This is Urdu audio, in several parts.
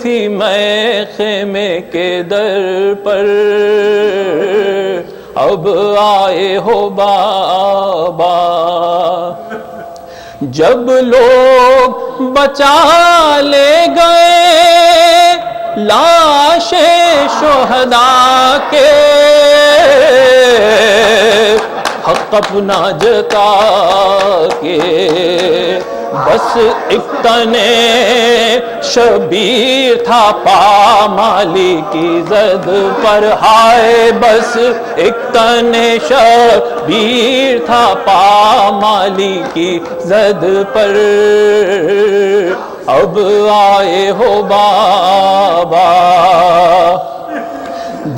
تھی میں خیمے کے در پر، اب آئے ہو بابا۔ جب لوگ بچا لے گئے لاشیں شہداء کے، حق اپنا جتا کے بس ایک تنے شبیر تھا پامالی کی زد پر، ہائے بس ایک تنے شبیر تھا پامالی کی زد پر، اب آئے ہو بابا۔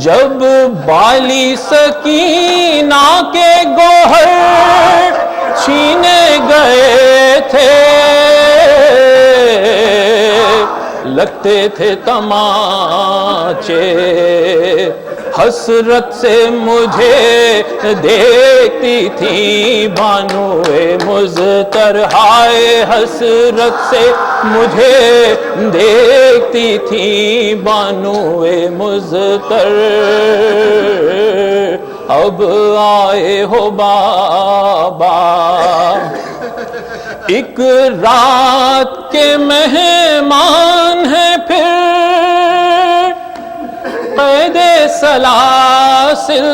جب بالی سکینہ کے گوہر چھینے گئے تھے، لگتے تھے تماچے، حسرت سے مجھے دیکھتی تھی بانوئے مزتر، ہائے حسرت سے مجھے دیکھتی تھی بانوئے مزتر، اب آئے ہو بابا۔ ایک رات کے مہمان ہیں پھر قید سلاسل،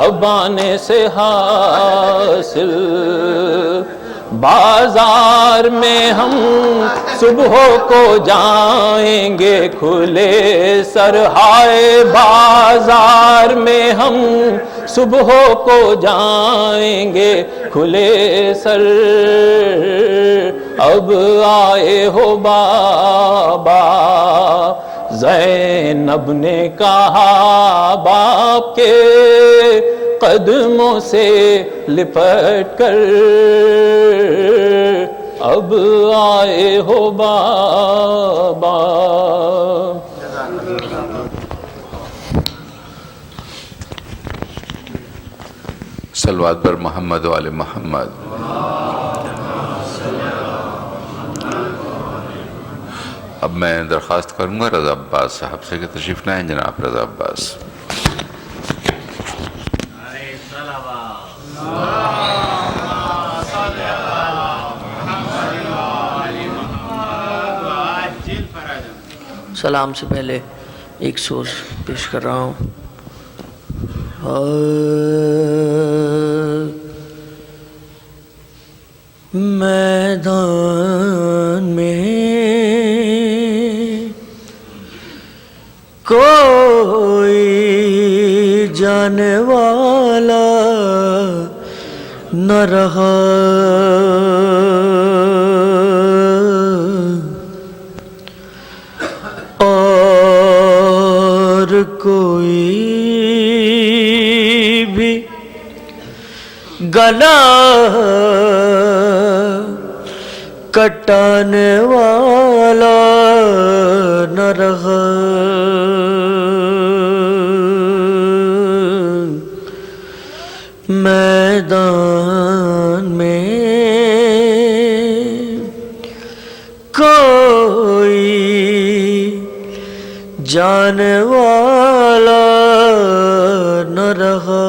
اب آنے سے حاصل، بازار میں ہم صبح کو جائیں گے کھلے سر، ہائے بازار میں ہم صبح کو جائیں گے کھلے سر، اب آئے ہو بابا۔ زینب نے کہا باپ کے قدموں سے لپٹ کر، اب آئے ہو بابا۔ صلوات بر محمد و آل محمد۔ اب میں درخواست کروں گا رضا عباس صاحب سے کہ تشریف لائیں۔ جناب رضا عباس۔ سلام سے پہلے ایک سور پیش کر رہا ہوں۔ میدان میں کوئی جانے والا نہ رہا، اور کوئی بھی گلا کٹانے والا نہ رہا، میدان میں کوئی جانے والا نہ رہا،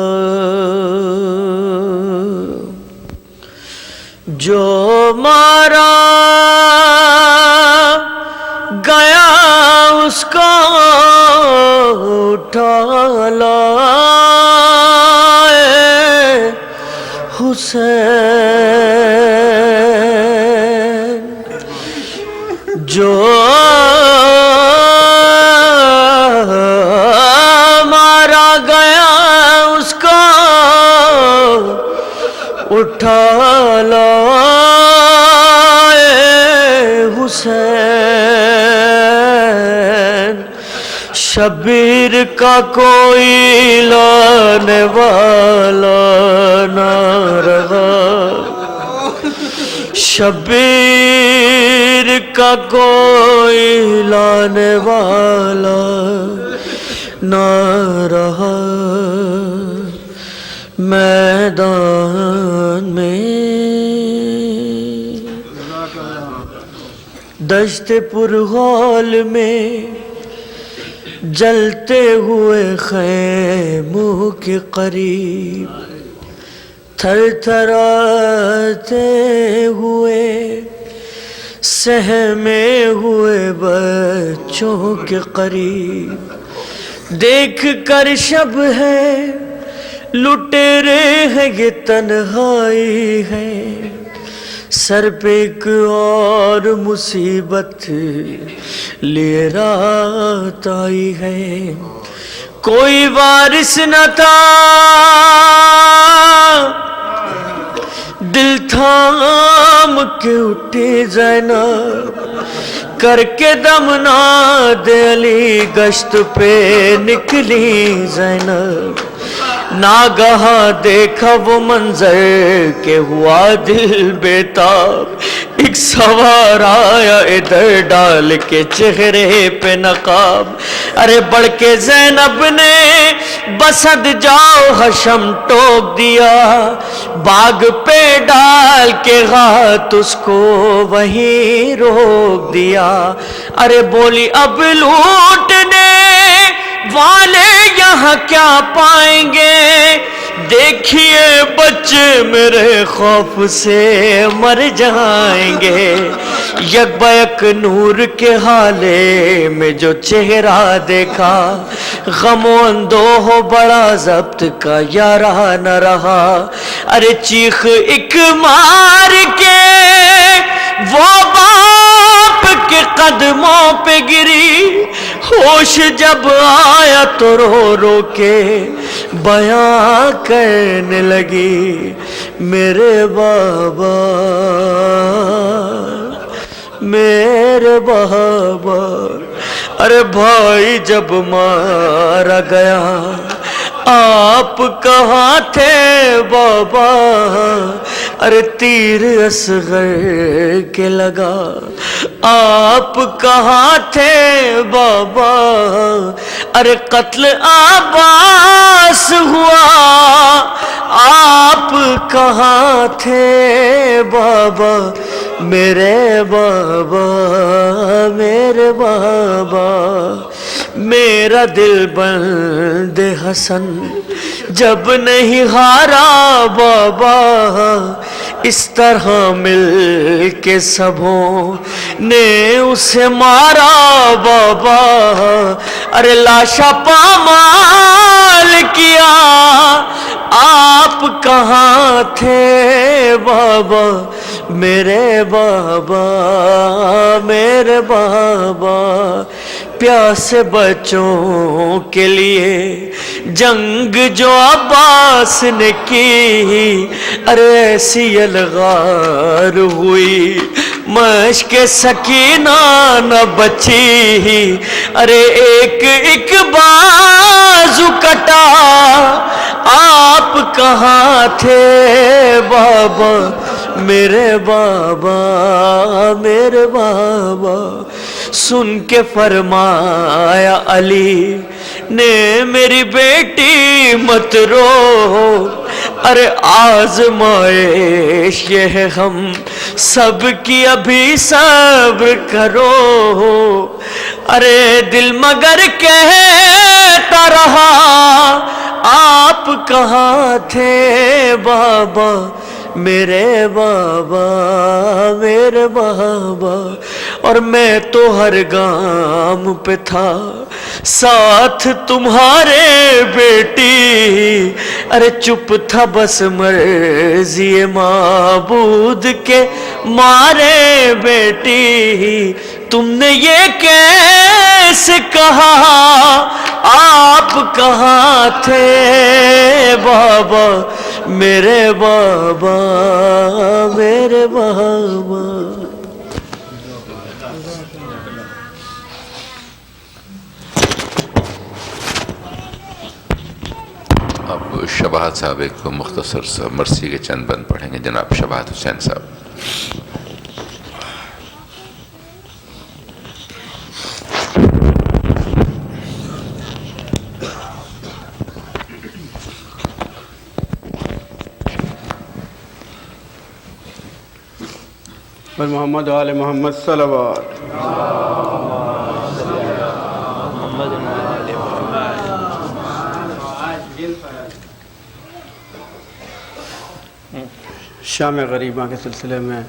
جو مارا گیا اس کو اٹھا لائے حسین، جو مارا گیا اس کو اٹھا لائے حسین، شبیر کا کوئی لانے والا نہ رہا، شبیر کا کوئی لانے والا نہ رہا، میدان میں دشت پرغول میں جلتے ہوئے خیموں کے قریب تھر تھراتے ہوئے سہمے ہوئے بچوں کے قریب دیکھ کر شب ہے لٹیرے ہیں یہ تنہائی ہے سر پہ ایک اور مصیبت لیے رات آئی ہے کوئی وارث نہ تھا دل تھام کے اٹھی زینب کر کے دم ناد علی گشت پہ نکلی زینب ناگہاں دیکھا وہ منظر کہ ہوا دل بیتاب ایک سوار آیا ادھر ڈال کے چہرے پہ نقاب ارے بڑھ کے زینب نے بسد جاؤ حشم ٹوک دیا باغ پہ ڈال کے ہاتھ اس کو وہیں روک دیا ارے بولی اب لوٹنے والے یہاں کیا پائیں گے دیکھیے بچے میرے خوف سے مر جائیں گے یک بیک نور کے حالے میں جو چہرہ دیکھا غم و اندوہ بڑا ضبط کا یارہ نہ رہا ارے چیخ ایک مار کے وہ باپ کے قدموں پہ گری ہوش جب آیا تو رو رو کے بیاں کرنے لگی میرے بابا میرے بابا ارے بھائی جب مارا گیا آپ کہاں تھے بابا ارے تیر اصغر کے لگا آپ کہاں تھے بابا ارے قتل عباس ہوا آپ کہاں تھے بابا میرے بابا میرے بابا میرا دل بند حسن جب نہیں ہارا بابا اس طرح مل کے سبوں نے اسے مارا بابا ارے لاشا پامال کیا آپ کہاں تھے بابا میرے بابا میرے بابا پیاسے بچوں کے لیے جنگ جو عباس نے کی ارے ایسی الغار ہوئی مشق سکینہ نہ بچی ارے ایک ایک بازو کٹا آپ کہاں تھے بابا میرے بابا میرے بابا سن کے فرمایا علی نے میری بیٹی مت رو ارے آزمائش یہ ہے ہم سب کی ابھی صبر کرو ارے دل مگر کہتا رہا آپ کہاں تھے بابا میرے بابا میرے بابا اور میں تو ہر گام پہ تھا ساتھ تمہارے بیٹی ارے چپ تھا بس مرضی معبود کے مارے بیٹی تم نے یہ کیسے کہا آپ کہاں تھے بابا میرے بابا میرے بابا اب شباہت صاحب ایک مختصر سا مرسی کے چند بند پڑھیں گے جناب شباہت حسین صاحب پر محمد و آل محمد صلوات. شام غریباں کے سلسلے میں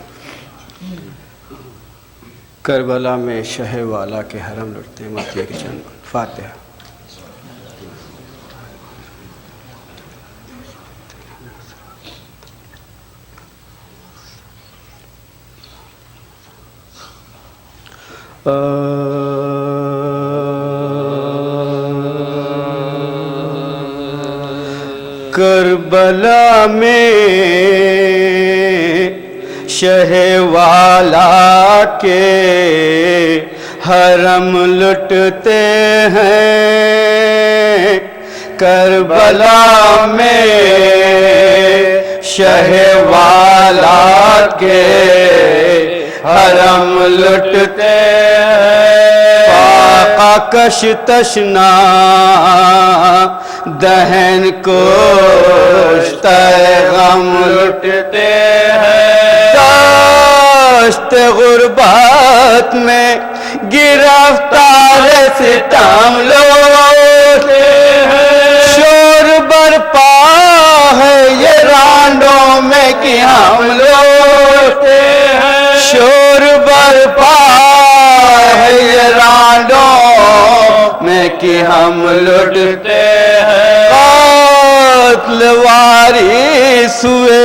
کربلا میں شہ والا کے حرم لٹتے ہیں. مرثیہ کے چند فاتحہ. کربلا میں شہ والا کے حرم لٹتے ہیں. کربلا میں شہ والا کے حرم لٹتے ہیں. فاقہ کش تشنا دہن کو غم لٹتے ہیں. داشت غربت میں گرفتار ستم لوٹتے ہیں. شور برپا ہے یہ رانڈوں میں کہ ہم لوٹتے ہیں. شور برپا ہے یہ رانڈوں میں کہ ہم لٹتے ہیں. قاتل وارث ہوئے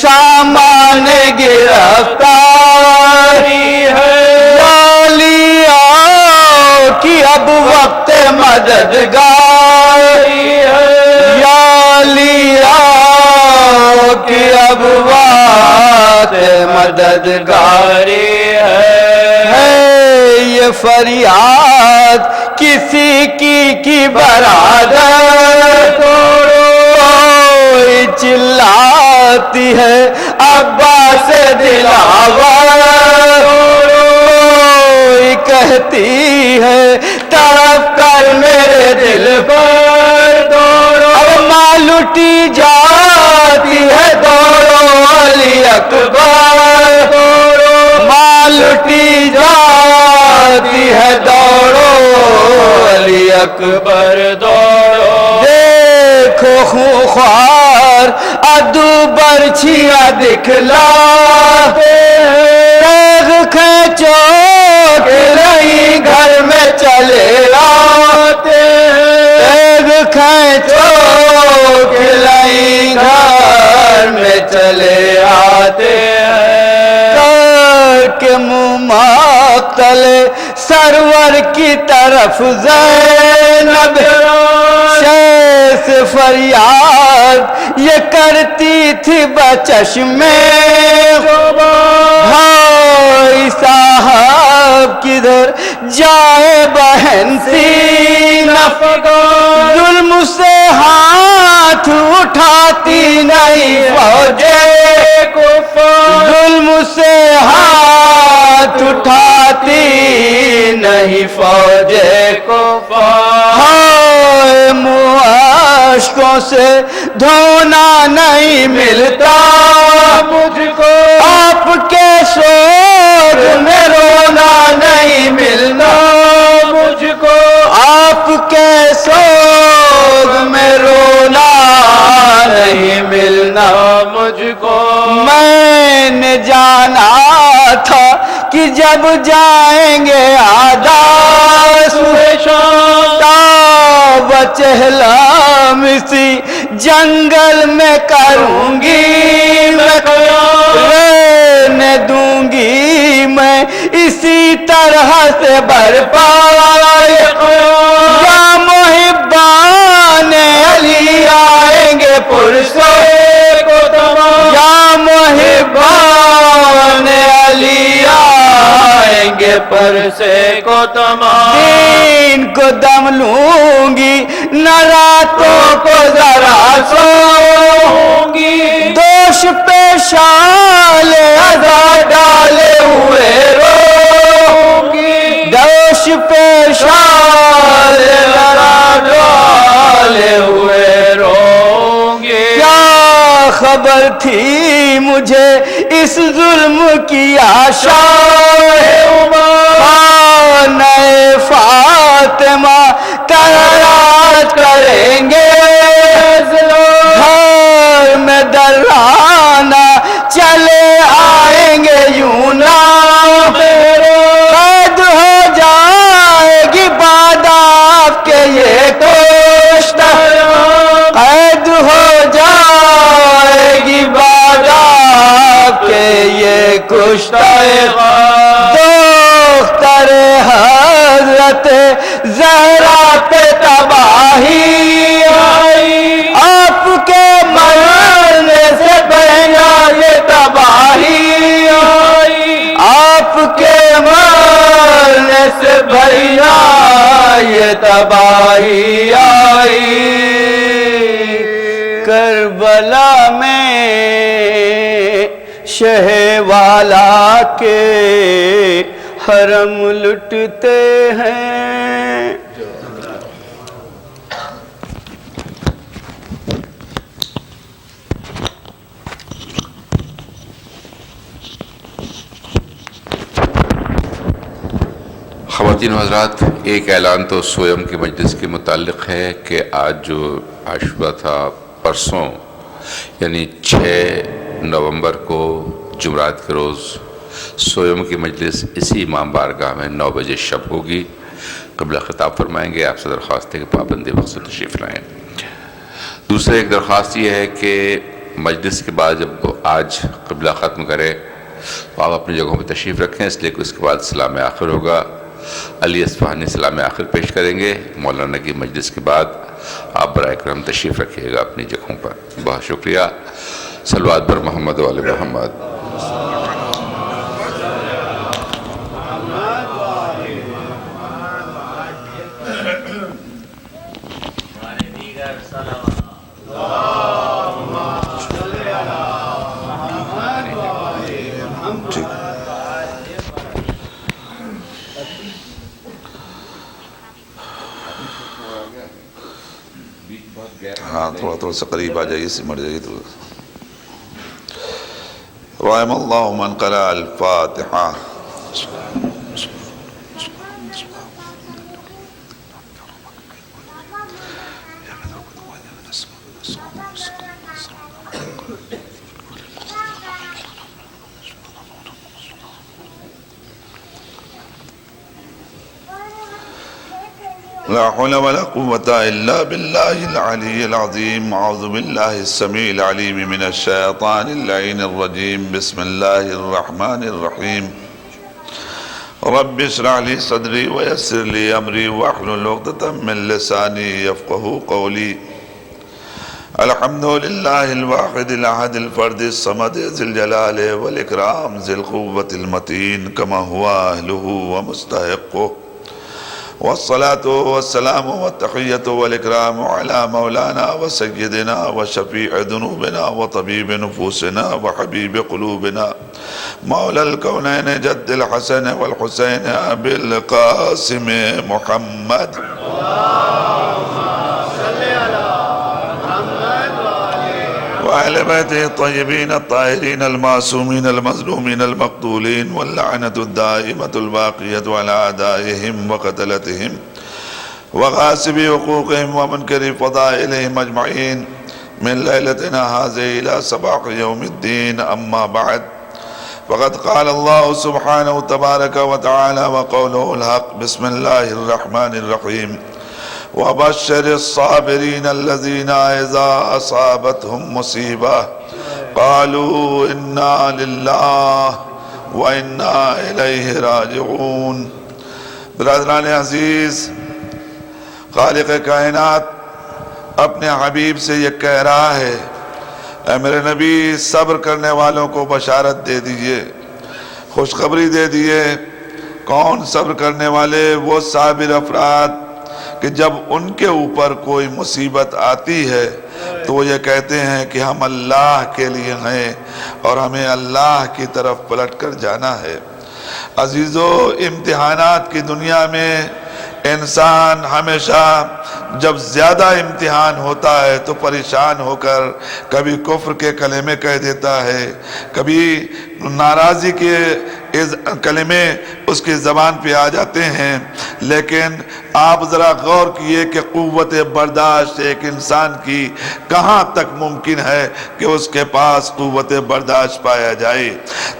سامان گرفتاری ہے. لالیاں کی اب وقت مددگاری ہے. لالیاں کی اب وقت مددگاری ہے. یہ فریاد کسی کی برادر کوئی چلاتی ہے عباس دلاور. کوئی کہتی ہے طرف کر میرے دل پر دوڑو. اب ماں لٹی جاتی ہے دوڑو علی اکبر دوڑو. ماں لٹی جاتی ہے دوڑو علی اکبر دوڑو. دیکھو خوار ادو برچھیاں دکھلاتے ہیں. کھینچو کہ نہیں گھر میں چلے آتے ہیں. کھینچو کہ نہیں گھر میں چلے آتے ہیں. کر کے منہ مقتل سرور کی طرف زینب شیخ فریاد یہ کرتی تھی بچشم بھائی صاحب کدھر جائے بہن سینہ فگار. ظلم سے ہاتھ اٹھاتی نہیں فوجے کفار. ظلم سے ہاتھ اٹھاتی نہیں فوجے کفار. ہائے معاشقوں سے دھونا نہیں ملتا مجھ کو. آپ کے سوگ میں رونا نہیں ملنا مجھ کو. آپ کے سوگ میں رونا نہیں ملنا مجھ کو. میں نے جانا تھا کہ جب جائیں گے آداس چہلام اسی جنگل میں کروں گی میں رہنے دوں گی میں اسی طرح سے برپا. یا محبان علی آئیں گے پرسے کو تمام. یا محبان علی آئیں گے پرسے کو تمام. دین کو دم لوں گی نہ راتوں کو ذرا سوں گی. دوش پہ شال ادا ڈالے ہوئے رو گی. دوش پہ شال ادا ڈالے ہوئے رو گی. کیا خبر تھی مجھے اس ظلم کی آشائیں خانہ فاطمہ قرارات کریں گے گھر میں درانہ چلے آئیں گے یوں نہ قید ہو جائے گی بعد آپ کے یہ کشتہ قید ہو جائے گی بعد آپ کے یہ کشتہ دختر حضرت زہرا پہ تباہی آئی آپ کے مرنے سے پہلا یہ تباہی آئی آپ کے مرنے سے پہلا یہ تباہی آئی کربلا میں شہ والا کے حرم لٹتے ہیں خواتین و حضرات، ایک اعلان تو سویم کی مجلس کے متعلق ہے کہ آج جو عاشورہ تھا پرسوں یعنی 6 نومبر کو جمعرات کے روز سویم کی مجلس اسی امام بارگاہ میں 9 بجے شب ہوگی. قبلہ خطاب فرمائیں گے. آپ سے درخواست ہے کہ پابندی وقت سے تشریف لائیں. دوسرا ایک درخواست یہ ہے کہ مجلس کے بعد جب آج قبلہ ختم کرے تو آپ اپنی جگہوں پہ تشریف رکھیں، اس لیے کہ اس کے بعد سلام آخر ہوگا. علی اصفہانی سلام آخر پیش کریں گے. مولانا کی مجلس کے بعد آپ برائے کرم تشریف رکھیے گا اپنی جگہوں پر. بہت شکریہ. صلوات پر محمد و آل محمد. ہاں تھوڑا سا قریب آ جائیے، سمٹ جائیے تو. رحم اللہ من قرأ الفاتحہ. لا حول ولا قوة إلا بالله العلي العظيم. أعوذ بالله السميع العليم من الشيطان اللعين الرجيم. بسم الله الرحمن الرحيم. رب اشرح لي صدري ويسر لي أمري واحلل عقدة من لساني يفقهوا قولي. الحمد لله الواحد الأحد الفرد الصمد ذي الجلال والإكرام ذي القوة المتين كما هو أهله ومستحقه. والصلاة والسلام والتحية والإكرام على مولانا وسيدنا وشفيع ذنوبنا وطبيب نفوسنا وحبيب قلوبنا مولى الكونين جد الحسن والحسين أبي القاسم محمد. وأهل بيته الطيبين الطاهرين المعصومين المظلومين المقتولين واللعنة الدائمة الباقية على أعدائهم وقتلتهم وغاصبي حقوقهم ومنكر فضائلهم أجمعين من ليلتنا هذه إلى صباح يوم الدين. أما بعد، فقد قال الله سبحانه تبارك وتعالى وقوله الحق. بسم الله الرحمن الرحيم. وبشر الصابرين الذين إذا أصابتهم مصيبة قالوا إنا لله وإنا إليه راجعون. برادران عزیز، خالق کائنات اپنے حبیب سے یہ کہہ رہا ہے، اے میرے نبی صبر کرنے والوں کو بشارت دے دیجئے، خوشخبری دے دیئے. کون صبر کرنے والے؟ وہ صابر افراد کہ جب ان کے اوپر کوئی مصیبت آتی ہے تو وہ یہ کہتے ہیں کہ ہم اللہ کے لیے ہیں اور ہمیں اللہ کی طرف پلٹ کر جانا ہے. عزیزو، امتحانات کی دنیا میں انسان ہمیشہ جب زیادہ امتحان ہوتا ہے تو پریشان ہو کر کبھی کفر کے کلمے کہہ دیتا ہے، کبھی ناراضی کے کلمے اس کی زبان پہ آ جاتے ہیں، لیکن آپ ذرا غور کیے کہ قوت برداشت ایک انسان کی کہاں تک ممکن ہے کہ اس کے پاس قوت برداشت پایا جائے۔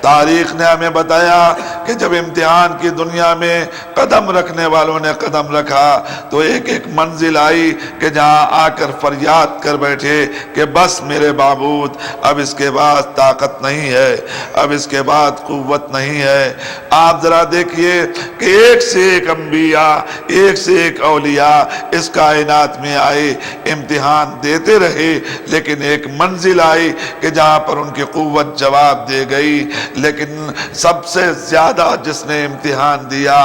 تاریخ نے ہمیں بتایا کہ جب امتحان کی دنیا میں قدم رکھنے والوں نے قدم رکھا تو ایک ایک منزل آئی کہ جہاں آ کر فریاد کر بیٹھے کہ بس میرے معبود، اب اس کے بعد طاقت نہیں ہے، اب اس کے بعد قوت نہیں ہے۔ آپ ذرا دیکھیے کہ ایک سے ایک انبیاء، ایک سے ایک اولیاء اس کائنات میں آئے، امتحان دیتے رہے، لیکن ایک منزل آئی کہ جہاں پر ان کی قوت جواب دے گئی۔ لیکن سب سے زیادہ جس نے امتحان دیا،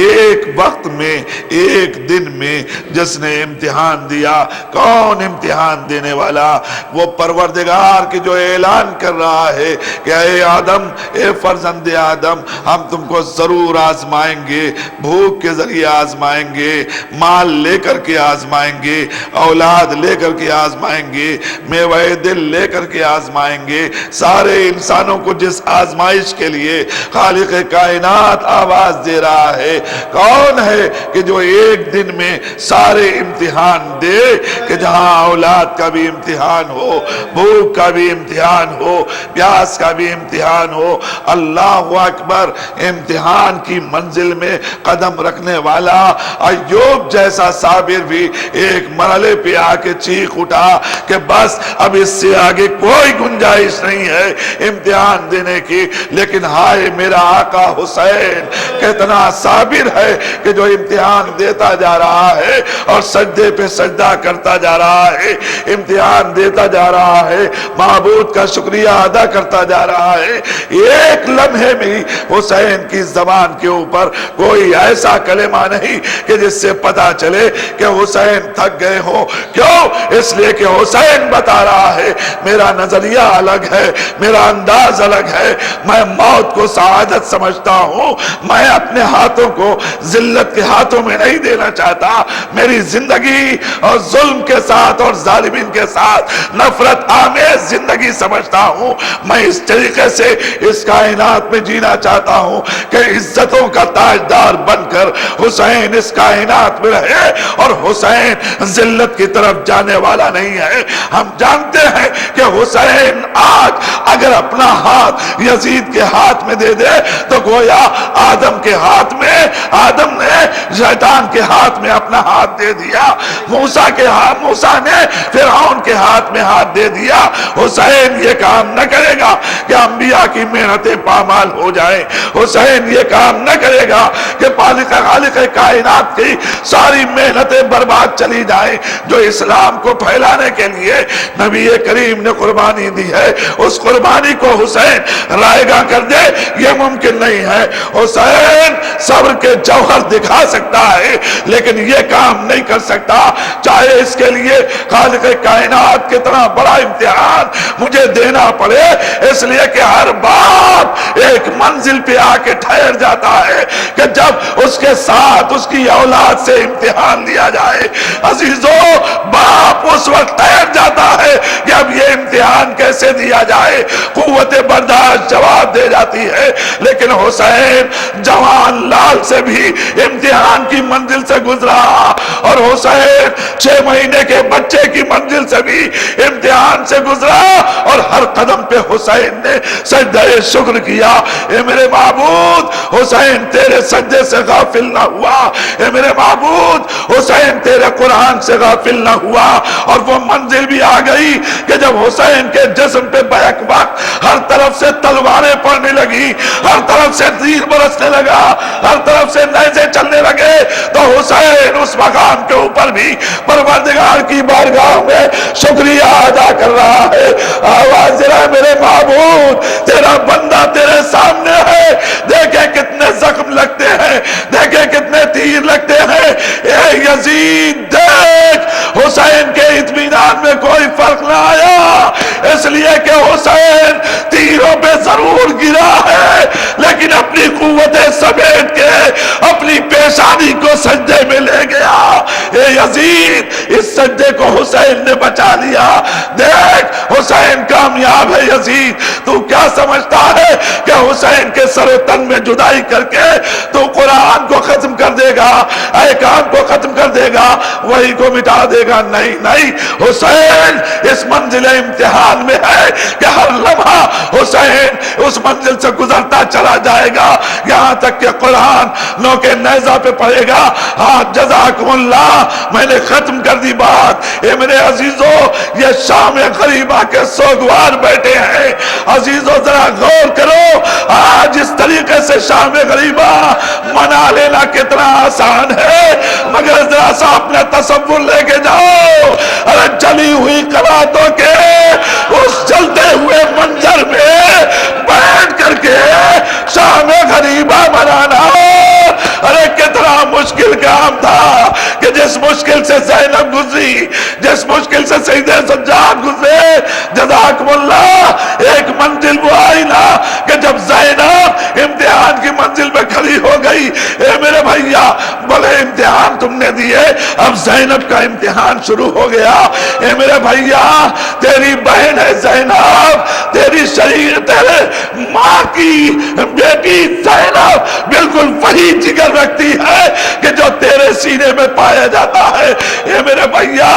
ایک وقت میں، ایک دن میں جس نے امتحان دیا، کون امتحان دینے والا؟ وہ پروردگار کی جو اعلان کر رہا ہے کہ اے آدم، اے فرزند آدم، ہم تم کو ضرور آزمائیں گے، بھوک کے ذریعے آزمائیں گے، مال لے کر کے آزمائیں گے، اولاد لے کر کے آزمائیں گے، میوہ دل لے کر کے آزمائیں گے۔ سارے انسانوں کو جس آزمائش کے لیے خالق کائنات آواز دے رہا ہے، کون ہے کہ جو ایک دن میں سارے امتحان دے، کہ جہاں اولاد کا بھی امتحان ہو، بھوک کا بھی امتحان ہو، پیاس کا بھی امتحان ہو۔ اللہ اکبر، امتحان کی منزل میں قدم رکھنے والا ایوب جیسا صابر بھی ایک مرحلے پہ آ کے چیخ اٹھا کہ بس اب اس سے آگے کوئی گنجائش نہیں ہے امتحان دینے کی۔ لیکن ہائے میرا آقا حسین کتنا صابر ہے کہ جو امتحان دیتا جا رہا ہے اور سجدے پہ سجدہ کرتا جا رہا ہے، امتحان دیتا جا رہا ہے، معبود کا شکریہ ادا کرتا جا رہا ہے۔ ایک لمحے میں حسین کی زبان کے اوپر کوئی ایسا کلمہ نہیں کہ جس سے پتا چلے کہ حسین تھک گئے ہو۔ کیوں؟ اس لیے کہ حسین بتا رہا ہے میرا نظریہ الگ ہے، میرا انداز الگ ہے، میں موت کو سعادت سمجھتا ہوں، میں اپنے ہاتھوں کو ذلت کے ہاتھوں میں نہیں دینا چاہتا، میری زندگی اور ظلم کے ساتھ اور ظالمین کے ساتھ نفرت آمیز زندگی سمجھتا ہوں۔ میں اس طریقے سے اس کائنات میں جینا چاہتا ہوں کہ عزتوں کا تاجدار بن کر حسین اس کائنات میں رہے اور حسین ذلت کی طرف جانے والا نہیں ہے۔ ہم جانتے ہیں کہ حسین آج اگر اپنا ہاتھ یزید کے ہاتھ میں دے دے تو گویا آدم کے ہاتھ میں، آدم نے شیطان کے ہاتھ میں اپنا ہاتھ دے دیا، موسیٰ نے فرعون کے ہاتھ میں ہاتھ دے دیا۔ حسین یہ کام نہ کرے گا کہ انبیاء کی محنتیں پامال ہو جائیں، حسین یہ کام نہ کرے گا کہ خالق کائنات کی ساری محنتیں برباد چلی جائیں جو اسلام کو پھیلانے کے لیے نبی کریم نے قربانی دی ہے، اس قربانی کو حسین رائے گاں کر دے، یہ ممکن نہیں ہے۔ حسین صبر کے جوہر دکھا سکتا ہے لیکن یہ کام نہیں کر سکتا، چاہے اس کے لیے خالق کائنات کتنا بڑا امتحان مجھے دینا پڑے، اس لیے کہ ہر باپ ایک منزل پہ آ کے ٹھہر جاتا ہے کہ جب اس کے ساتھ اس کی اولاد سے امتحان لیا جائے، عزیزو باپ اس وقت ٹھہر جاتا ہے کہ اب یہ امتحان کیسے دیا جائے، قوت برداشت جواب دے جاتی ہے۔ لیکن حسین جوان لال سے بھی امتحان کی منزل سے گزرا اور حسین 6 مہینے کے بچے کی منزل سے بھی امتحان سے گزرا اور ہر قدم پہ حسین نے سجدہ شکر کیا۔ اے میرے معبود، حسین تیرے سجدے سے غافل نہ ہوا، اے میرے معبود حسین تیرے قرآن سے غافل نہ ہوا۔ اور وہ منزل بھی آ گئی کہ جب حسین کے جسم پہ بیک وقت ہر طرف سے تلواریں پڑنے لگی، ہر طرف سے تیر برسنے لگا، ہر طرف سے نیزے چلنے لگے، تو حسین اس مقام کے اوپر بھی پروردگار کی بارگاہ میں شکریہ ادا کر رہا ہے۔ آواز ذرا میرے معبود، تیرا بندہ تیرے سامنے ہے، دیکھیں کتنے زخم لگتے ہیں، دیکھیں کتنے تیر لگتے ہیں۔ اے یزید دیکھ، حسین کے اطمینان میں کوئی فرق نہ آیا، اس لیے کہ حسین تیروں پہ ضرور گرا ہے لیکن اپنی قوتیں سمیٹ کے اپنی پیشانی کو سجدے میں لے اے یزید اس سجدے کو حسین نے بچا لیا، دیکھ حسین کامیاب ہے۔ یزید تو کیا سمجھتا ہے کہ حسین کے سر و تن میں جدائی کر کے تو قرآن کو ختم کر دے گا، احکام کو ختم کر دے گا، وہی کو مٹا دے گا؟ نہیں نہیں، حسین اس منزل امتحان میں ہے کہ ہر لمحہ حسین اس منزل سے گزرتا چلا جائے گا، یہاں تک کہ قرآن نوکے نیزہ پہ پڑے گا۔ ہاں جزاکم اللہ، میں نے ختم کر دی بات۔ اے میرے عزیزو، یہ شام غریبہ کے سوگوار بیٹھے ہیں، عزیزو ذرا غور کرو، آج اس طریقے سے شام غریبہ منا لینا کتنا آسان ہے، مگر ذرا سا اپنا تصور لے کے جاؤ، ارے جلی ہوئی قراتوں کے اس جلتے ہوئے منظر میں بیٹھ کر کے شام غریبہ منانا، ارے کتنا مشکل کام تھا کہ جس مشکل سے زینب گزری، جس مشکل سے سیدہ سجاد گزرے، جزاکم اللہ، ایک منزل وہ آئی نا کہ جب زینب امتحان کی منزل میں کھڑی ہو گئی، اے میرے بھائیا بڑے امتحان تم نے دیے، اب زینب کا امتحان شروع ہو گیا۔ اے میرے بھائیا تیری بہن ہے زینب، تیری شریک، تیرے ماں کی بیٹی زینب بالکل وہی جگر رکھتی ہے کہ جو تیرے سینے میں پایا جاتا ہے۔ اے میرے بھائیا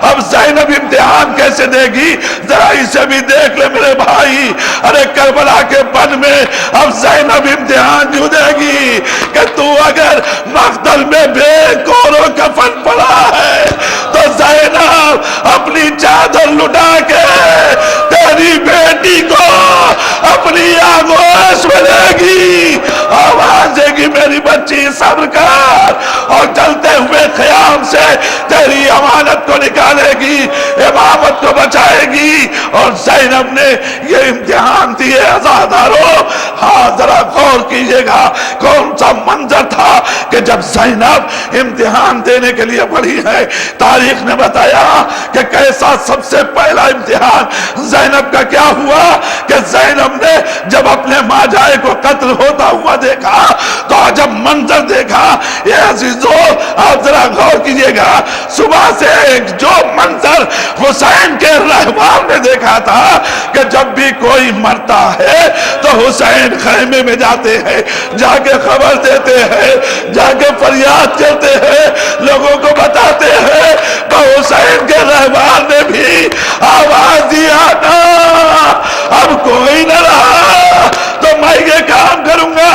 اب زینب امتحان کیسے دے گی؟ ذرا اسے بھی دیکھ لے میرے بھائی، ارے کربلا کے بن میں اب زینب امتحان کیوں دے گی کہ تو اگر مقتل میں بے کور و کفن پڑا ہے تو زینب اپنی چادر لٹا کے تیری بیٹی کو اپنی آغوش میں لے گی، آواز دے گی میری بچی صبر کر، اور چلتے ہوئے خیام سے تیری امانت کو نکالے گی، امامت کو بچائے گی۔ اور زینب نے یہ امتحان دیے عزادارو، ہاں ذرا غور کیجئے گا کون سا منظر تھا کہ جب زینب امتحان دینے کے لیے بڑھی ہے۔ تاریخ نے بتایا کہ کیسا سب سے پہلا امتحان زینب کا کیا ہوا کہ زینب نے جب اپنے ماجائے کو قتل ہوتا ہوا دیکھا تو جب منظر دیکھا، یہ عزیزو آپ ذرا غور کیجئے گا، صبح سے ایک جو منظر حسین کے رہبار نے دیکھا تھا کہ جب بھی کوئی مرتا ہے تو حسین خیمے میں جاتے ہیں، جا کے خبر دیتے ہیں، جا کے فریاد کرتے ہیں، لوگوں کو بتاتے ہیں، تو حسین کے رہبار نے بھی آواز دیا نا اب کوئی نہ رہا تو میں یہ کام کروں گا،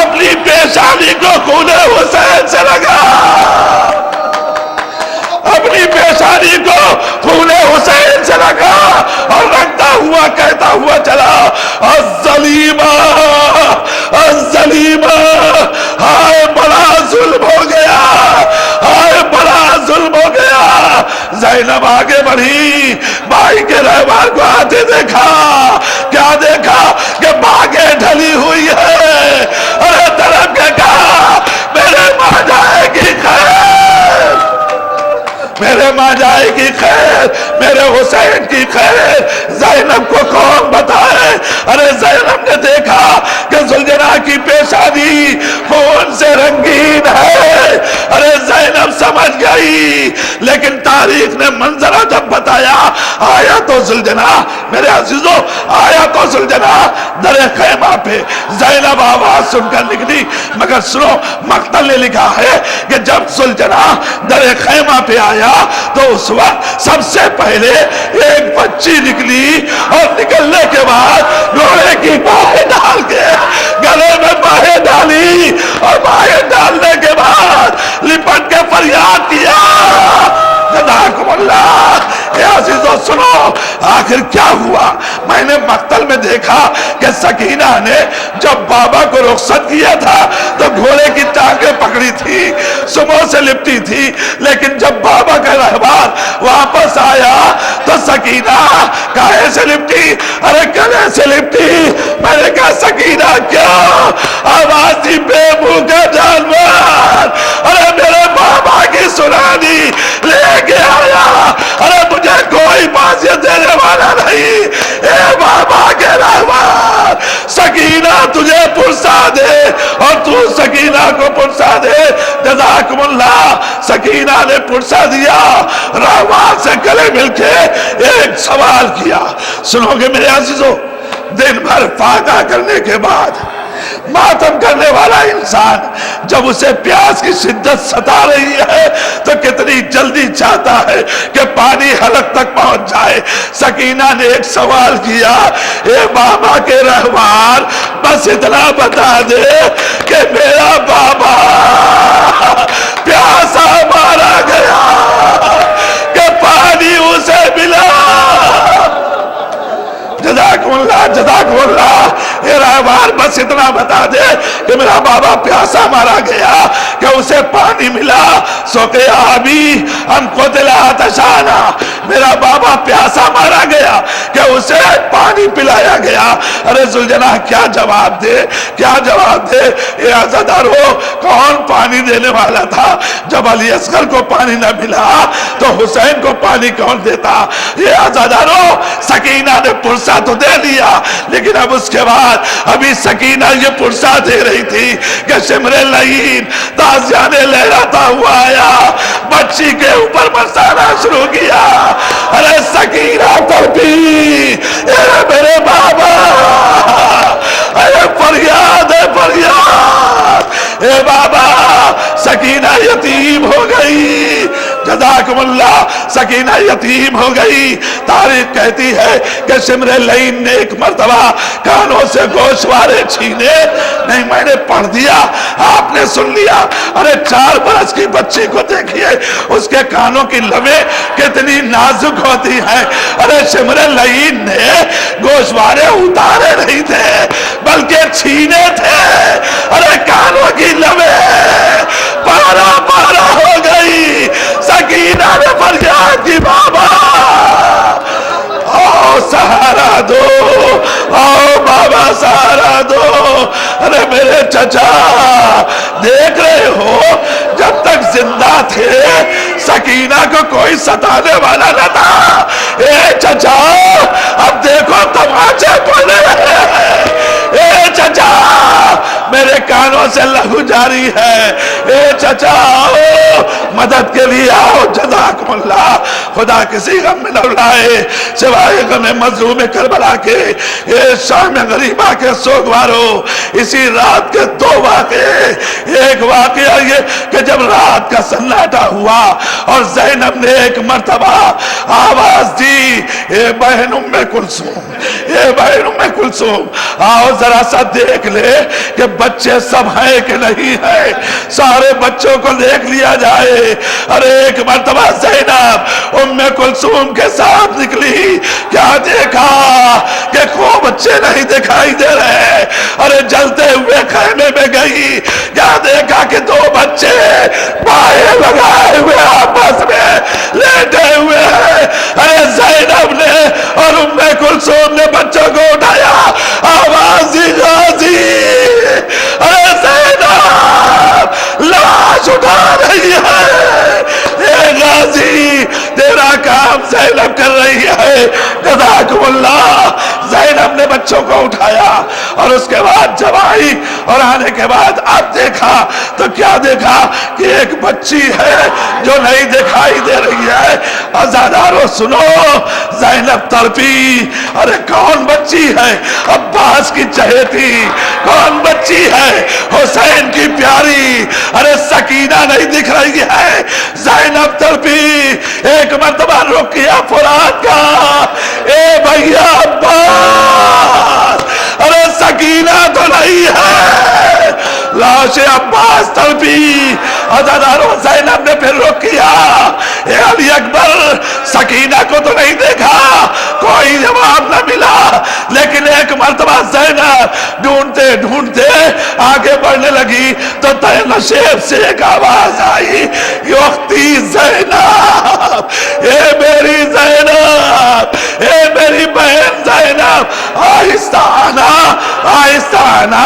اپنی پیشانی کو خون حسین سے لگا، اپنی پیشانی کو خون حسین سے لگا، اور رکھتا ہوا کہتا ہوا چلا الظلیمہ الظلیمہ، ہائے بڑا ظلم ہو گیا، ہائے بڑا ظلم ہو گیا۔ زینب آگے بڑھی، بھائی کے رہبار کو آتے دیکھا، کیا دیکھا کہ باغیں ڈھلی ہوئی ہے، ارے طرف کے کہا میرے ماں جائے گی خیر، میرے ماں جائے گی خیر، میرے حسین کی خیر، زینب کو کون بتائے؟ ارے زینب نے دیکھا کہ ذوالجلال کی پیشانی خون سے رنگین ہے، ارے زینب سمجھ گئی، لیکن تاریخ نے منظرہ جب بتایا، آیا تو ذوالجلال، میرے عزیزو آیا تو ذوالجلال در خیمہ پہ، زینب آواز سن کر نکلی، مگر سنو مقتل نے لکھا ہے کہ جب ذوالجلال در خیمہ پہ آیا تو اس وقت سب سے پہلے ایک بچی نکلی، اور نکلنے کے بعد گھوڑے کی باہیں ڈال کے گلے میں باہیں ڈالی، اور باہیں ڈالنے کے بعد لپٹ کے فریاد کیا جزاکم اللہ۔ اے عزیزو سنو آخر کیا ہوا؟ میں نے مقتل میں دیکھا کہ سکینہ نے جب بابا کو رخصت کیا تھا تو گھوڑے کی ٹانگیں پکڑی تھی، صبح سے لپٹی تھی، لیکن جب بابا کا رہبار واپس آیا تو سکینہ کہے سے لپٹی؟ ارے گلے سے لپٹی۔ میں نے کہا سکینہ کیا؟ آواز دی بے منہ کا جانور، ارے میرے بابا کی سنانی لے کے آیا، ارے مجھے کوئی معذرت دینے والا نہیں، اے بابا کے رہبار سکینہ تجھے پرسا دے اور تو سکینہ کو پرسا دے. جزاکم اللہ. سکینہ نے پرسا دیا. رحمان سے گلے مل کے ایک سوال کیا. سنو گے میرے عزیزو، دن بھر فاقہ کرنے کے بعد ماتم کرنے والا انسان جب اسے پیاس کی شدت ستا رہی ہے تو کتنی جلدی چاہتا ہے کہ پانی حلق تک پہنچ جائے. سکینہ نے ایک سوال کیا، اے بابا کے رحمان بس اتنا بتا دے کہ میرا بابا پیاسا مارا گیا کہ پانی اسے ملا. جزاکم اللہ جزاکم اللہ. اے رحمان بس اتنا بتا دے کہ میرا بابا پیاسا مارا گیا کہ اسے پانی ملا. سو کہ آبی ہم قتل آتشانا، میرا بابا پیاسا مارا گیا کہ اسے پانی پلایا گیا. ارے ذوالجلالہ کیا جواب دے، کیا جواب دے. اے عزادارو، کون پانی دینے والا تھا؟ جب علی اصغر کو پانی نہ ملا تو حسین کو پانی کون دیتا؟ یہ عزادارو، سکینہ نے پرسا تو دے لیا، لیکن اب اس کے بعد ابھی سکینہ یہ پرسا دے رہی تھی کہ شمر لعین تازیانے لہراتا ہوا آیا، بچی کے اوپر برسانا شروع کیا. ارے سکینہ تڑپی، اے میرے بابا، ارے فریاد ہے فریاد، اے بابا سکینہ یتیم ہو گئی. جزاکم اللہ. سکینہ یتیم ہو گئی. تاریخ کہتی ہے کہ شمر لعین نے ایک مرتبہ کانوں سے گوشوارے چھینے. نہیں میں نے پڑھ دیا، آپ نے سن لیا. ارے 4 برس کی بچی کو دیکھیے، اس کے کانوں کی لبیں کتنی نازک ہوتی ہیں. ارے شمر لعین نے گوشوارے اتارے نہیں تھے بلکہ چھینے تھے. ارے کانوں کی لبیں پارا پارا ہو گئی. سکینہ نے فریاد کی، بابا آؤ سہارا دو، آؤ بابا سہارا دو. ارے میرے چچا دیکھ رہے ہو، جب تک زندہ تھے سکینہ کو کوئی ستانے والا نہ تھا. اے چچا اب دیکھو تماچے پڑے. اے چچا میرے کانوں سے لہو جاری ہے. اے چچا آؤ، مدد کے لیے آؤ. جزاکم اللہ. خدا کسی غم میں نہ لائے سوائے غم مظلوم کربلا کے. اے شام غریبہ کے سوگوارو، اسی رات کے 2 واقعے. ایک واقعہ یہ کہ جب رات کا سناٹا ہوا اور زینب نے ایک مرتبہ آواز دی، اے بہن ام کلثوم، اے بہن ام کلثوم، آؤ ذرا سا دیکھ لے کہ بچے سب ہیں کہ نہیں ہیں. سارے بچوں کو دیکھ لیا جائے. ارے ایک مرتبہ زینب ام کلثوم کے ساتھ نکلی. کیا دیکھا کہ کوئی بچے نہیں دکھائی دے رہے. ارے جلتے ہوئے خیمے میں گئی. کیا دیکھا کہ 2 بچے بائیں لگائے ہوئے آپس میں لیٹے ہوئے ہیں. ارے زینب نے اور ام کلثوم نے بچوں کو اٹھایا، آواز دی غازی. ارے زینب لاش اٹھا رہی ہے. اے غازی تیرا کام زینب کر رہی ہے. جزاکم اللہ. زینب نے بچوں کو اٹھایا اور اس کے بعد جب آئی اور آنے کے بعد اب دیکھا تو کیا دیکھا کہ ایک بچی ہے جو نہیں دکھائی دے رہی ہے. عزادارو سنو، زینب تڑپی. ارے کون بچی ہے؟ عباس کی چہیتی. کون بچی ہے؟ حسین کی پیاری. ارے سکینہ نہیں دکھ رہی ہے. زینب تڑپی. ایک مرتبہ رقیہ فرات کا، اے بھیا عباس. ارے سکینہ تو نہیں ہے. لاش عباس تڑپی. عزادارو زینب نے پھر رقیہ، اے علی اکبر سکینہ کو تو نہیں دیکھا. کوئی جواب نہ ملا. لیکن ایک مرتبہ زینب ڈھونڈتے ڈھونڈتے آگے بڑھنے لگی تو نشیب سے ایک آواز آئی، اختی زینب، اے میری زینب، اے میری بہن زینب، آہستہ آنا، آہستہ آنا.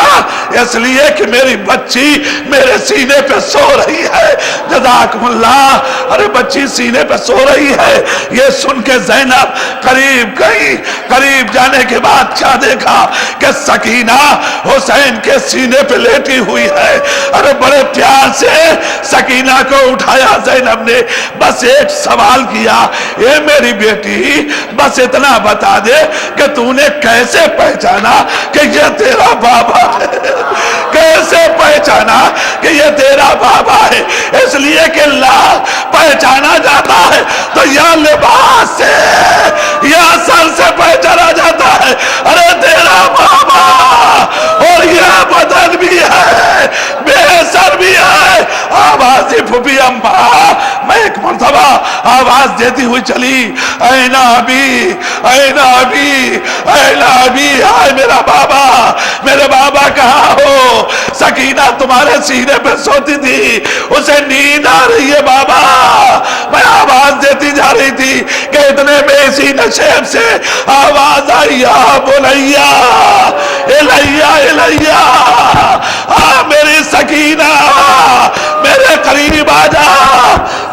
اس لیے کہ میری بچی میرے سینے پہ سو رہی ہے. جزاکم اللہ. ارے بچی سینے پہ سو رہی ہے. یہ سن کے زینب قریب گئی. قریب جانے کے بعد کیا دیکھا کہ سکینہ حسین کے سینے پہ لیٹی ہوئی ہے. ارے بڑے پیار سے سکینہ کو اٹھایا زینب نے. بس ایک سوال کیا, اے میری بیٹی بس اتنا بتا دے کہ تو نے کیسے پہچانا کہ یہ تیرا بابا ہے؟ کیسے پہچانا کہ یہ تیرا بابا ہے؟ اس لیے کہ اللہ پہچانا جاتا ہے تو یا لباس سے یا سر سے پہچانا جاتا ہے. ارے تیرا بابا اور یہ بدن بھی ہے, بے سر بھی ہے. آوازی پھوپھی اماں میں ایک مرتبہ آواز دیتی ہوئی چلی, اے ابی, اے ابی, اے ابی, آئے میرا بابا, میرے بابا کہاں ہو؟ سکینہ تمہارے سینے پہ سوتی تھی, اسے نیند آ رہی ہے بابا. میں آواز دیتی جا رہی تھی کہ اتنے میں اسی نشیب سے آواز آئی, یا بنیا الیا الیا, میری سکینہ میرے قریب آ جا.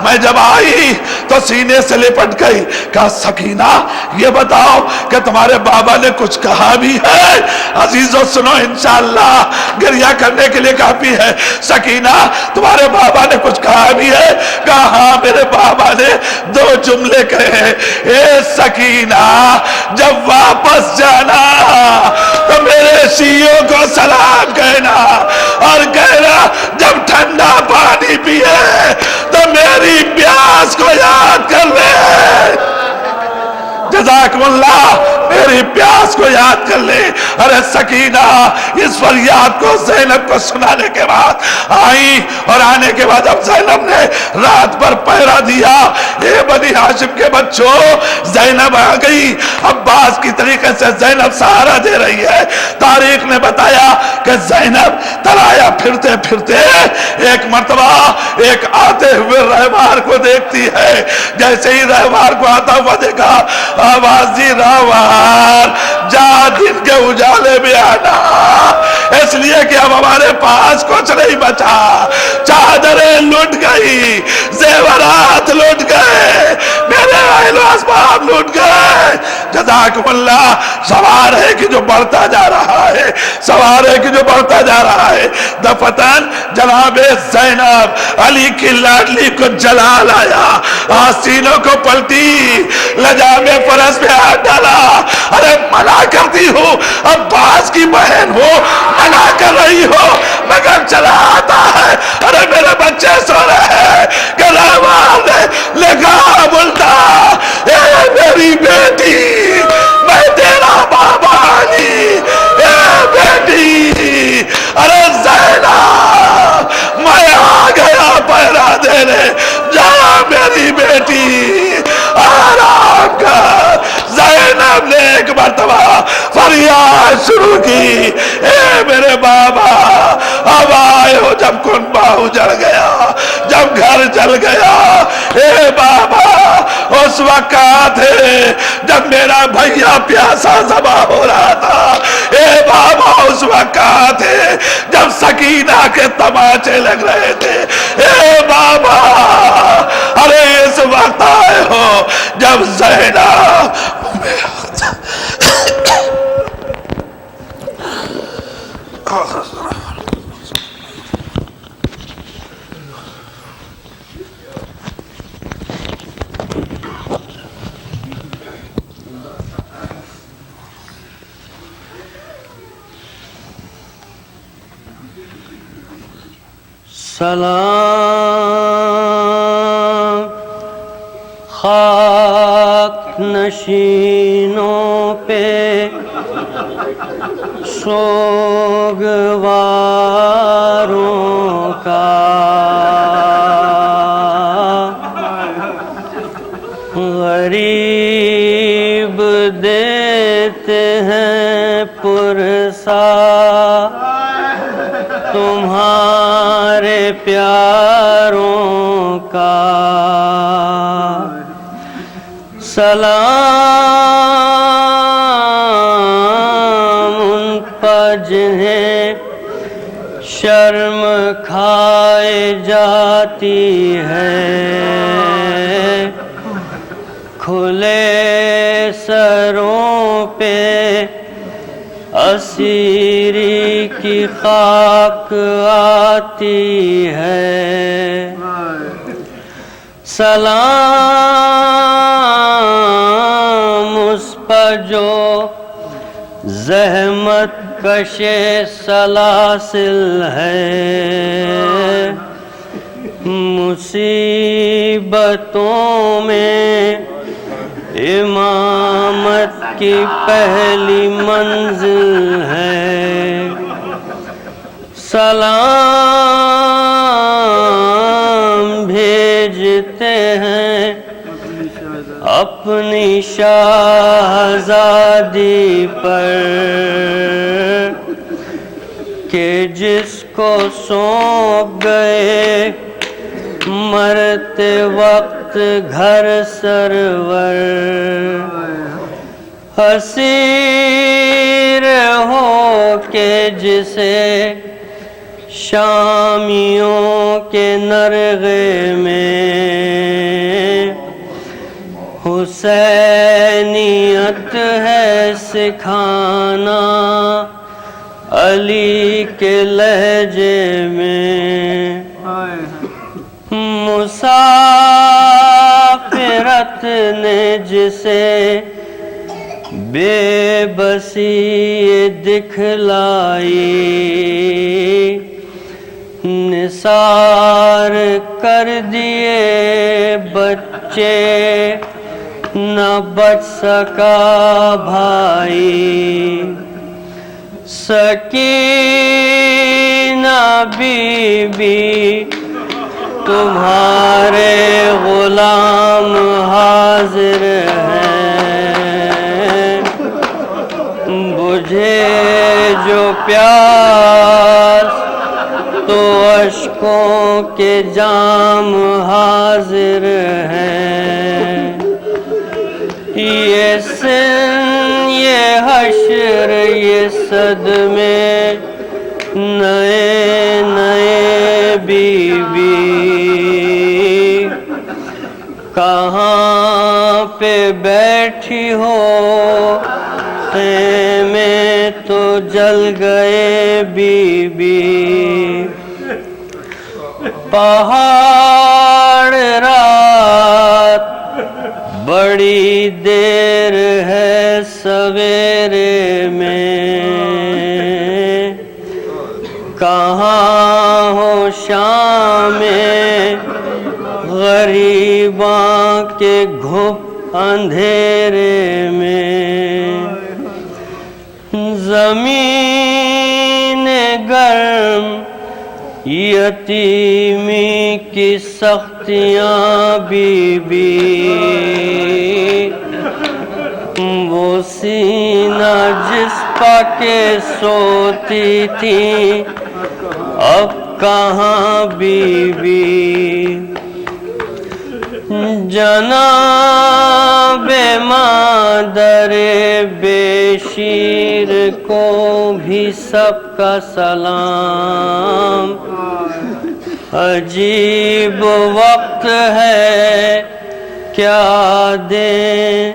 میں جب آئی تو سینے سے لپٹ گئی. کہا سکینہ یہ بتاؤ کہ تمہارے بابا نے کچھ کہا بھی ہے؟ عزیزو سنو, انشاءاللہ گریہ کرنے کے لیے کافی ہے. سکینہ تمہارے بابا نے کچھ کہا بھی ہے؟ کہا ہاں میرے بابا نے 2 جملے کہے. اے سکینہ جب واپس جانا تو میرے شیعوں کو سلام کہنا, اور کہنا جب ٹھنڈا پانی پیے تو میری پیاس کو یاد کر لے. جزاکم اللہ, میری پیاس کو یاد کر لے. ارے سکینہ اس فریاد کو زینب کو سنانے کے بعد آئی, اور آنے کے بعد اب زینب نے رات بھر پہرا دیا. اے بنی ہاشم کے بچوں, زینب آ گئی. عباس کی طریقے سے زینب سہارا دے رہی ہے. تاریخ نے بتایا کہ زینب ترایا پھرتے پھرتے ایک مرتبہ ایک آتے ہوئے رہوار کو دیکھتی ہے. جیسے ہی رہوار کو آتا ہوا دیکھا, آوازی رہوار جا دن کے اجالے میں آنا, اس لیے کہ اب ہمارے پاس کچھ نہیں بچا. چادریں لٹ گئی, زیورات لٹ گئے, میرے اہل و اسباب لٹ گئے. جزاکم اللہ. سوار ہے کہ جو بڑھتا جا رہا ہے, سوار ہے کہ جو بڑھتا جا رہا ہے. دفتن جناب زینب علی کی لاڈلی کو جلال آیا, آستینوں کو پلٹی, لجام فرس پہ ہاتھ ڈالا. ارے منع کرتی ہو, عباس کی بہن ہو, منع کر رہی ہو, مگر چلا آتا ہے. ارے میرے بچے سو رہے ہیں کہ رحمان نے لکھا بولتا, اے میری بیٹی میں تیرا بابا علی, اے بیٹی. ارے زینب میں آ گیا پہرا دینے, جا میری بیٹی آرام کر. زینب نے ایک مرتبہ فریاد شروع کی, اے میرے بابا اب آئے ہو جب کنبہ اجڑ گیا, جب گھر جل گیا. اے بابا اس وقت تھے جب میرا بھیا پیاسا ذبح ہو رہا تھا. اے بابا اس وقت تھے جب سکینہ کے تماچے لگ رہے تھے. اے بابا ارے اس وقت آئے ہو جب زینب سلام خاک نشینوں پہ سوگواروں کا, غریب دیتے ہیں پرسا تمہارے پیاروں کا. سلام ان پر جنہیں شرم کھائے جاتی ہے، کھلے سروں پہ اسیری کی خاک آتی ہے۔ سلام اس پر جو زحمت کشے سلاسل ہے، مصیبتوں میں امامت کی پہلی منزل ہے۔ سلام بھیجتے ہیں اپنی شہزادی پر کہ جس کو سونپ گئے مرتے وقت گھر سرور، اسیر ہو کے جسے شامیوں کے نرغے میں حسینیت ہے سکھانا علی کے لہجے میں، مسافرت نے جسے بے بسی دکھلائی، نثار کر دیے بچے نہ بچ سکا بھائی، سکینہ بی بی تمہارے غلام حاضر ہیں، بجھے جو پیاس تو اشکوں کے جام حاضر ہیں، یہ سن یہ حشر یہ صدمے نئے نئے بی بی، کہاں پہ بیٹھی ہو خیمے تو جل گئے بی بی، پہاڑ رات بڑی دیر ہے سویرے میں، کہاں ہو شام میں غریباں کے گھپ اندھیرے میں، زمین گرم یتیمی کی سختیاں بی بی، وہ سینہ جس پا کے سوتی تھی اب کہاں بی بی، جناب مادر بے شیر کو بھی سب کا سلام، عجیب وقت ہے کیا دیں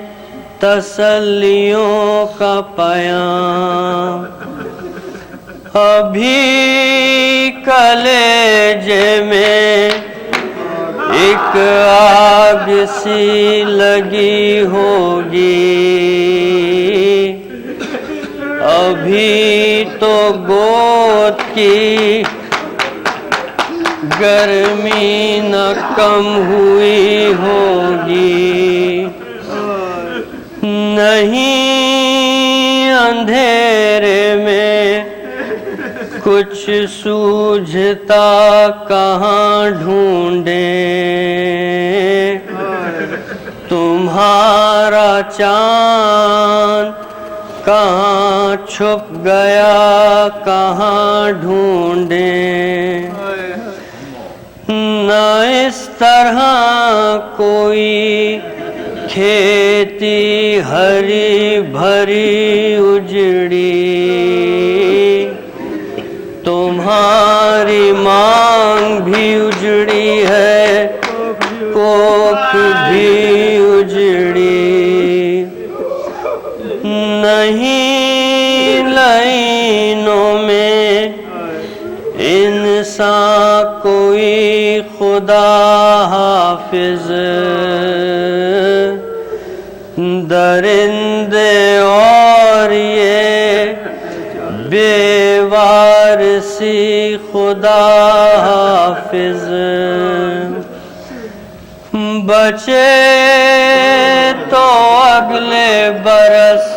تسلیوں کا پیام، ابھی کلیجے میں ایک آگ سی لگی ہوگی، ابھی تو گود کی گرمی نہ کم ہوئی ہوگی، نہیں اندھیرے میں کچھ سوجھتا کہاں ڈھونڈیں، تمہارا چاند کہاں چھپ گیا کہاں ڈھونڈیں، نہ اس طرح کوئی کھیتی ہری بھری اجڑی، تمہارا مانگ بھی اجڑی ہے کوکھ بھی اجڑی نہیں لائنوں میں انسان کوئی خدا حافظ درندے اور یہ بے وارسی خدا حافظ بچے تو اگلے برس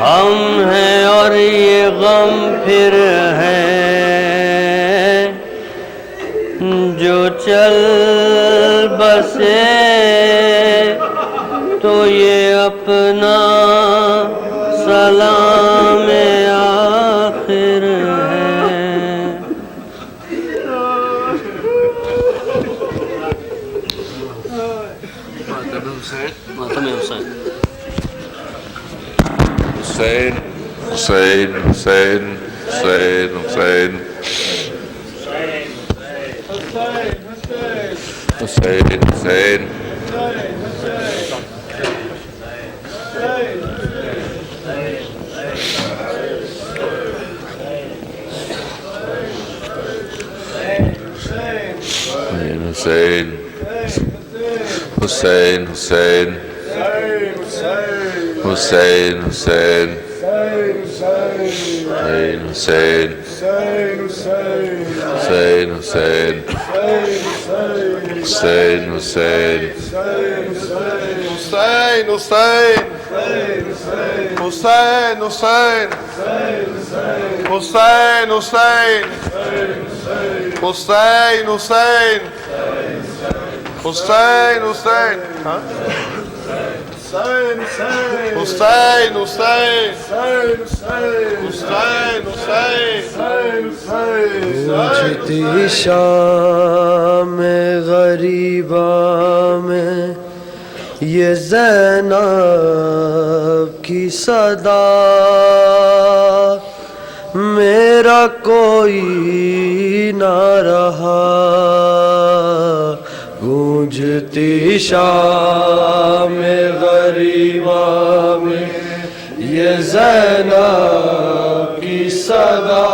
ہم ہیں اور یہ غم پھر ہے جو چل بسے تو یہ اپنا سلام آخر ہے ماتم حسین حسین حسین حسین حسین حسین حسین حسین حسین حسین حسین حسین حسین حسین حسین حسین حسین حسین گونجتی شام غریبا میں یہ زینب کی صدا میرا کوئی نہ رہا گونجتی شام غریبا میں یہ زینب کی صدا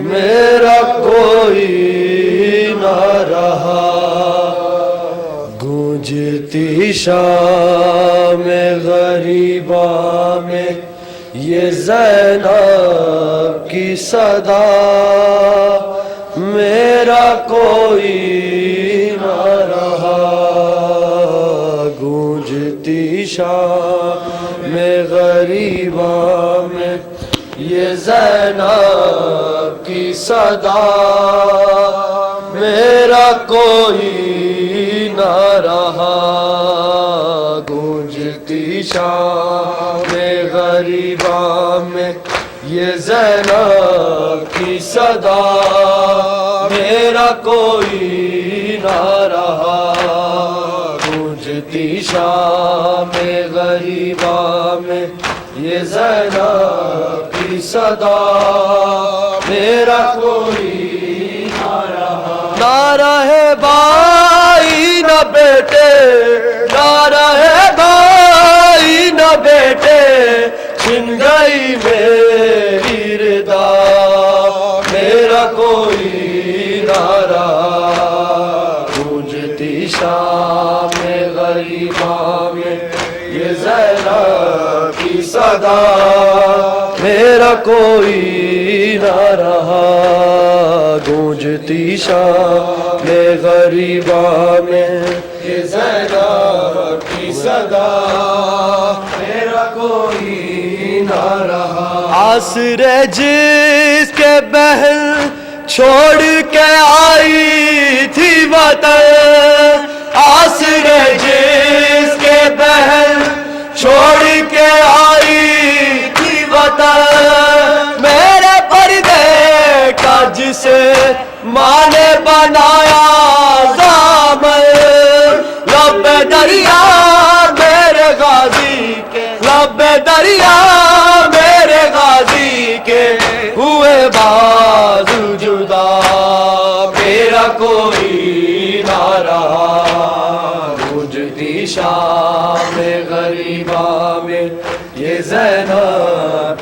میرا کوئی نہ رہا گونجتی شام غریبا میں یہ زینب کی صدا میرا کوئی نہ رہا گونجتی شام غریبا میں یہ زینب کی صدا میرا کوئی نہ رہا گونجتی شام غریبا میں یہ زینب کی صدا میرا کوئی نہ رہا گونجتی شام غریبا میں یہ زینب کی صدا میرا کوئی نہ رہا نہ رہے بھائی نہ بیٹے نہ رہے بھائی نہ بیٹے چھن گئی میری ردا میرا کوئی نہ رہا گونجتی شام غریبا میں یہ زینب کی صدا میرا کوئی نہ رہا گونجتی شام غریبا میں یہ زینب کی صدا میرا کوئی نہ رہا عصر جس کے بہن چھوڑ کے آئی تھی وطن عصر جس کے بہن چھوڑ کے آئی تھی وطن میرے پردے کا جسے ماں نے بنایا ضامن لب دریا میرے غازی کے لب دریا میرے غازی کے ہوئے بات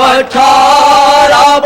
18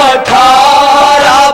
18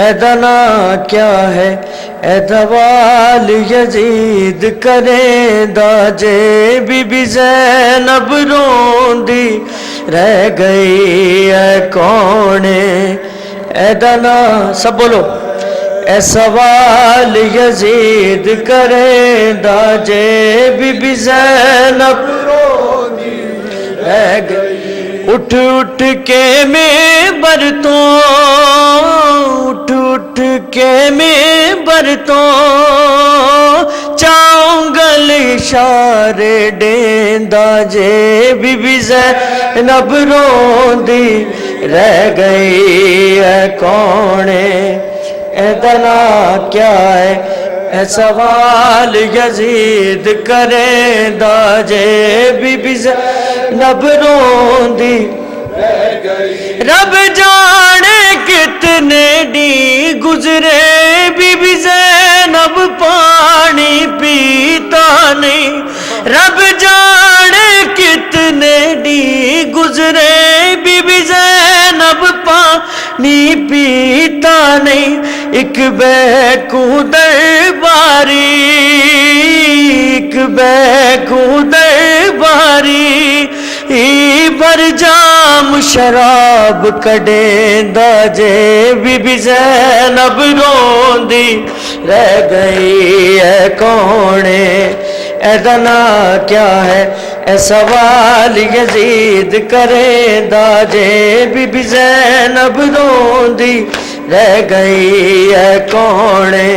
ایدنا کیا ہے اے دوال یزید کرے داجے بی بی زینب روندی رہ گئی اے کونے ایدنا سب بولو اے سوال یزید کرے داجے بی بی زینب رہ گئی اٹھ اٹھ کے منبر تو اٹھ کے منبر تو چاؤنگل اشارے دیندا جے بی بی زینب روندی رہ گئی اے کونے ایدنا کیا ہے اے سوال یزید کرے داجے بی بی زینب روندی رب جانے کتنے دی گزرے بی بی زینب پانی پیتا نہیں رب جانے کتنے دی گزرے بی بی زینب پانی پیتا نہیں ایک بیکو درباری ایک بیکو درباری بھر جام شراب کڈیندا جے بی بی زینب روندی رہ گئی اے کونے ایدنا کیا ہے اے سوال یزید کریندا جے بی بی زینب روندی رہ گئی اے کونے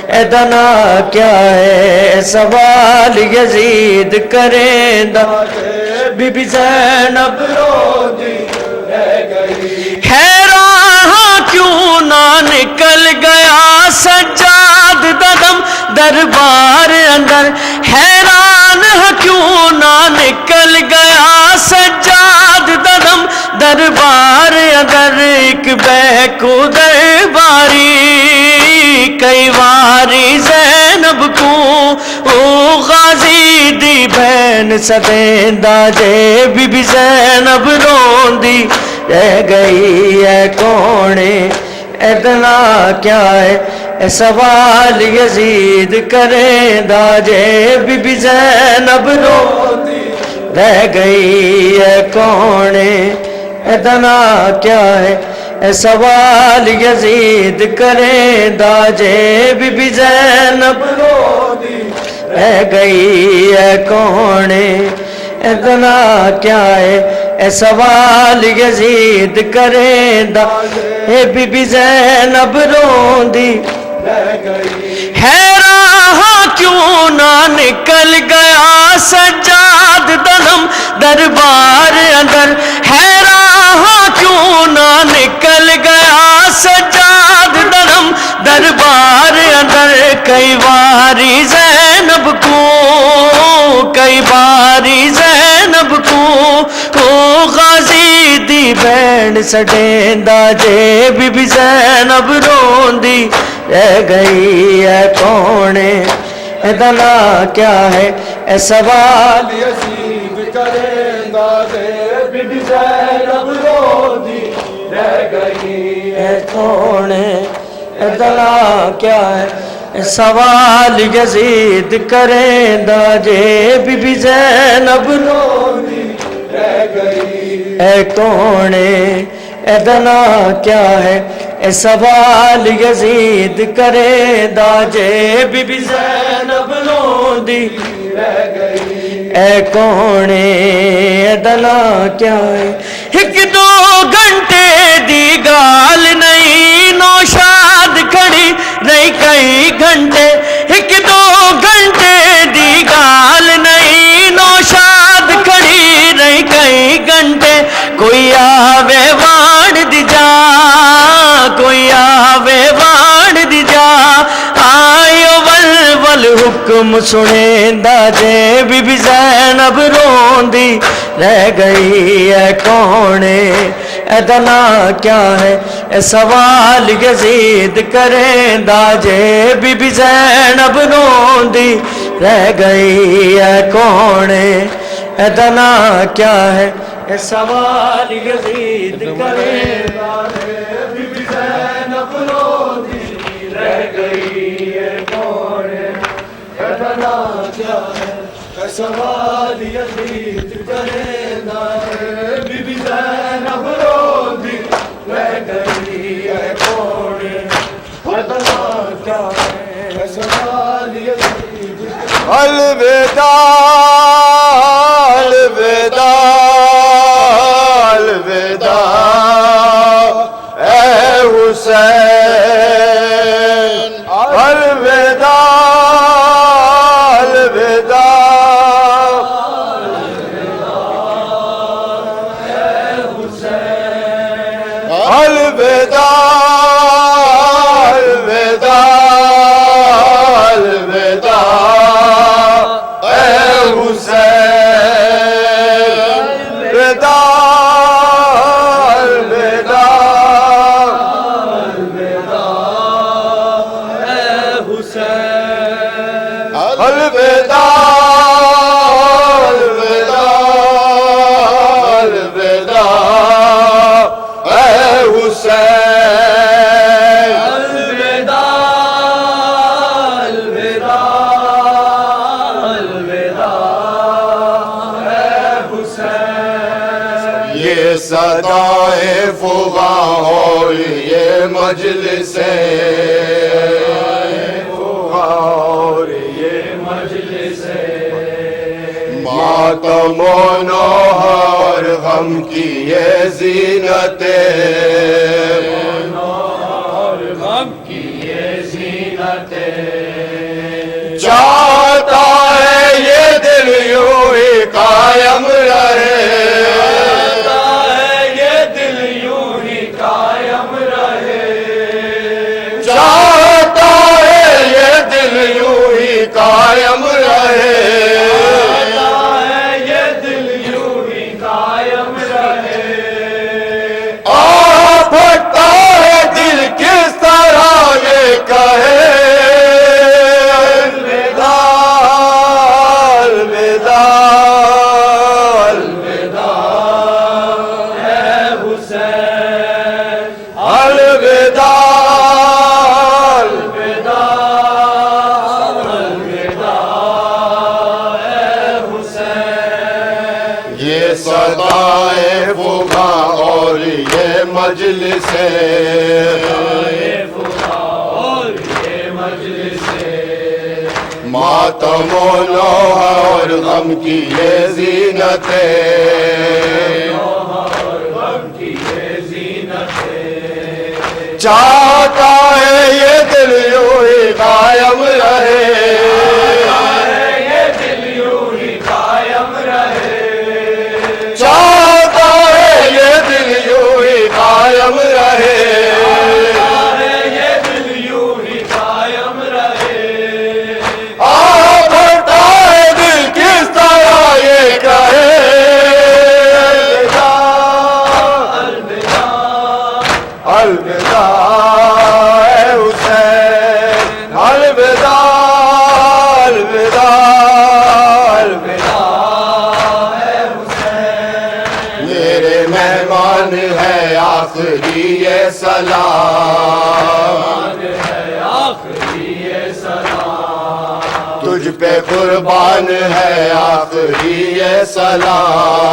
ایدنا کیا ہے سوال یزید کریندا بی بی زینب روندی رہ گئی حیران کیوں نہ نکل گیا سجاد ددم دربار اندر حیران کیوں نہ نکل گیا سجاد ددم دربار اندر ایک بیکو درباری کئی واری زینب کو او غازی دی بہن سدیندا جے بی بی زینب روندی رہ گئی اے کونے ایدنا کیا ہے اے سوال یزید کریندا جے بی بی زینب روندی رہ گئی اے کونے ایدنا کیا ہے اے سوال یزید کریندا جے بی بی زینب روندی رہ گئی اے کونے ایدنا کیا ہے اے سوال یزید کریندا اے بی بی زینب روندی رہ گئی حیران کیوں نہ نکل گیا سجاد ددم دربار اندر حیران کیوں نہ نکل گیا سجاد ددم دربار اندر کئی واری زینب کو کئی باری زینب کو غازی دی بہن سڈیندا جے بی بی زینب روندی رہ گئی اے کونے ایدنا کیا ہے اے سوال یزید کریندا جے بی بی زینب روندی رہ گئی اے کونے ایدنا کیا ہے اے سوال یزید کریندا جے بی بی زینب روندی رہ گئی اے کونے ایدنا کیا ہے اے سوال یزید کریندا جے بی بی زینب روندی رہ گئی اے کونے ایدنا کیا ہے ایک دو گھنٹے دی گال نہیں نوشاد کھڑی نہیں کئی گھنٹے ایک دو گھنٹے دی گال نہیں نوشاد کھڑی نہیں کئی گھنٹے کوئی آوے وان دی جا کوئی آوے وان دی جا آئیو ول ول حکم سنیندا جے بی بی زینب روندی رہ گئی اے کونے ایدنا کیا ہے اے سوال یزید کریندا جے بی بی زینب روندی رہ گئی اے کونے ایدنا کیا ہے اے سوال یزید کریندا جے بی بی زینب روندی کیا ہے سوال یزید کرے نہ ہے بی بی زینب روندی رہ گئی ہے کوڑے بدلا کیا ہے سوال یزید الوداع الوداع الوداع اے حسین الوداع الوداع الوداع الوداع الوداع اے حسین الوداع الوداع الوداع الوداع الوداع اے حسین الوداع الوداع الوداع اے حسین یہ صدائے فغاں اور یہ مجلس اور یہ مجلس ماتم و نوح اور غم کی یہ زینتیں اور غم کی یہ زینتیں چاہتا ہے یہ دل یوں ہی قائم رہے یہ دل یوں ہی قائم رہے چاہتا ہے یہ دل یوں ہی قائم رہے یہ دل یوں ہی قائم رہے پھٹتا ہے دل کس طرح یہ کہے الوداع الوداع الوداع اے حسین الوداع الوداع الوداع اے حسین یہ صدائے فغاں اور یہ مجلس اور یہ مجلس ماتم و نوح اور غم کی یہ زینتیں اور غم کی یہ زینتیں چاہتا ہے یہ دل یوں ہی قائم رہے یہ دل یوں ہی قائم رہے چاہتا ہے یہ دل یوں ہی قائم رہے یہ دل یوں ہی قائم رہے بھٹا ہے دل کس طرح یہ کہے الوداع الوداع اے حسین الوداع الوداع الوداع میرے مہمان ہے آخری یہ سلام آخری یہ سلام تجھ پہ قربان ہے آخری یہ سلام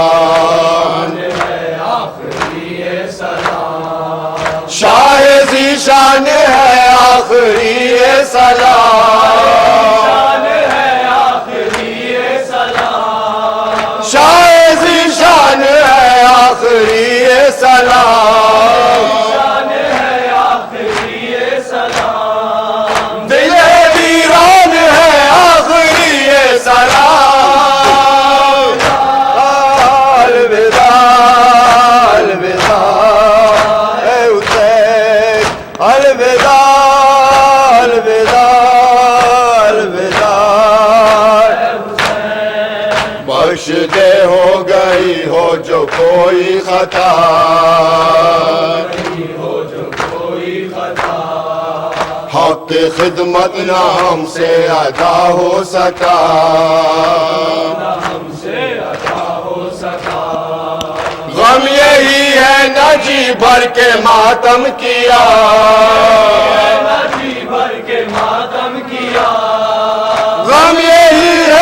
آخری یہ سلام شاہ ذیشان ہے آخری یہ سلام ہے آخری یہ سلام شاہ ذیشان ہے آخری یہ سلام ہے آخری یہ سلام دل ویران ہے آخری یہ سلام الوداع الوداع اے حسین الوداع الوداع الوداع بخش دے ہو گئی ہو جو کوئی خطا ہو جو کوئی خطا حق کی خدمت نہ ہم سے ادا ہو سکا ہم سے عطا ہو سکا غم یہی ہے نہ جی بھر کے ماتم کیا جی بھر کے ماتم کیا غم یہی ہے